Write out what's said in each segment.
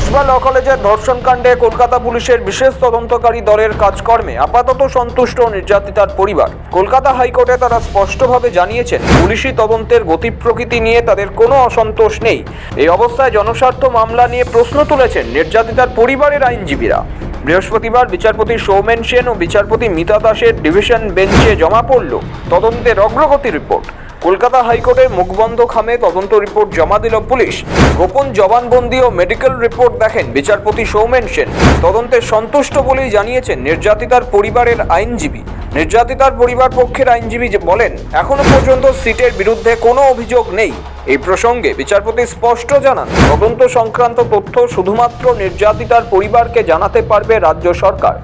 কসবা ল কলেজের ধর্ষণ কাণ্ডে কলকাতা পুলিশের বিশেষ তদন্তকারী দলের কাজকর্মে আপাতত সন্তুষ্ট নির্যাতিতার পরিবার। কলকাতা হাইকোর্টে তারা স্পষ্টভাবে জানিয়েছেন, পুলিশি তদন্তের গতি প্রকৃতি নিয়ে তাদের কোনো অসন্তোষ নেই। এই অবস্থায় জনস্বার্থ মামলা নিয়ে প্রশ্ন তুলেছেন নির্যাতিতার পরিবারের আইনজীবীরা। বৃহস্পতিবার বিচারপতি সৌমেন সেন ও বিচারপতি মিতা দাসের ডিভিশন বেঞ্চে জমা পড়ল তদন্তের অগ্রগতি রিপোর্ট। কলকাতা হাইকোর্টের মুখবন্ধ খামে তদন্ত রিপোর্ট জমা দিল পুলিশ। গোপন জবানবন্দি ও মেডিকেল রিপোর্ট দেখেন বিচারপতি সৌমেন সেন। তদন্তে সন্তুষ্ট বলেই জানিয়েছেন নির্যাতিতার পরিবারের আইনজীবী। নির্যাতিতার পরিবার পক্ষের আইনজীবী বলেন, এখনো পর্যন্ত সিটের বিরুদ্ধে কোনো অভিযোগ নেই। এই প্রসঙ্গে বিচারপতি স্পষ্ট জানান, তদন্ত সংক্রান্ত তথ্য শুধুমাত্র নির্যাতিতার পরিবারকে জানাতে পারবে রাজ্য সরকার।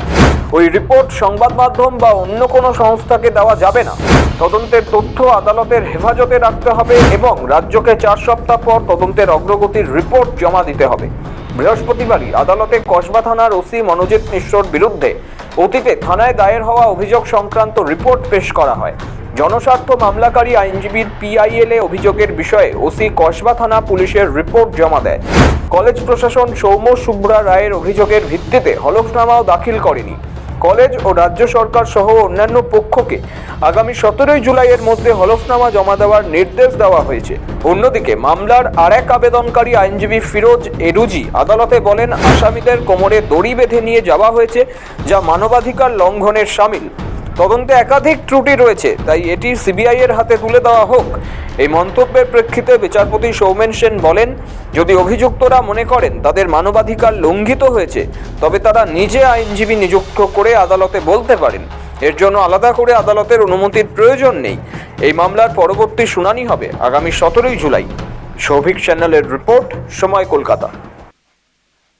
ওই রিপোর্ট সংবাদ মাধ্যম বা অন্য কোনো সংস্থাকে দেওয়া যাবে না। তদন্তের তথ্য আদালতের হেফাজতে রাখতে হবে এবং রাজ্যকে 4 সপ্তাহ পর তদন্তের অগ্রগতির রিপোর্ট জমা দিতে হবে। বৃহস্পতিবারই আদালতে কসবা থানার ওসি মনোজিৎ মিশ্রর বিরুদ্ধে অতীতে থানায় দায়ের হওয়া অভিযোগ সংক্রান্ত রিপোর্ট পেশ করা হয়। জনস্বার্থ মামলাকারী আইনজীবীর পিআইএলএ অভিযোগের বিষয়ে ওসি কসবা থানা পুলিশের রিপোর্ট জমা দেয়। কলেজ প্রশাসন সৌম্য সুব্রা রায়ের অভিযোগের ভিত্তিতে হলফনামাও দাখিল করেনি। কলেজ ও রাজ্য সরকার সহ অন্যান্য পক্ষকে আগামী 17 জুলাইয়ের মধ্যে হলফনামা জমা দেওয়ার নির্দেশ দেওয়া হয়েছে। অন্যদিকে মামলার আরেক আবেদনকারী আইনজীবী ফিরোজ এরুজি আদালতে বলেন, আসামিদের কোমরে দড়ি বেঁধে নিয়ে যাওয়া হয়েছে, যা মানবাধিকার লঙ্ঘনের শামিল। তদন্তে একাধিক ত্রুটি রয়েছে, তাই এটি সিবিআই এর হাতে তুলে দেওয়া হোক। এই মন্তব্যের প্রেক্ষিতে বিচারপতি সৌমেন সেন বলেন, যদি অভিযুক্তরা মনে করেন তাদের মানবাধিকার লঙ্ঘিত হয়েছে, তবে তারা নিজে আইনজীবী নিযুক্ত করে আদালতে বলতে পারেন। এর জন্য আলাদা করে আদালতের অনুমতির প্রয়োজন নেই। এই মামলার পরবর্তী শুনানি হবে আগামী 17 জুলাই। সৌভিক চ্যানেলের রিপোর্ট, সময় কলকাতা।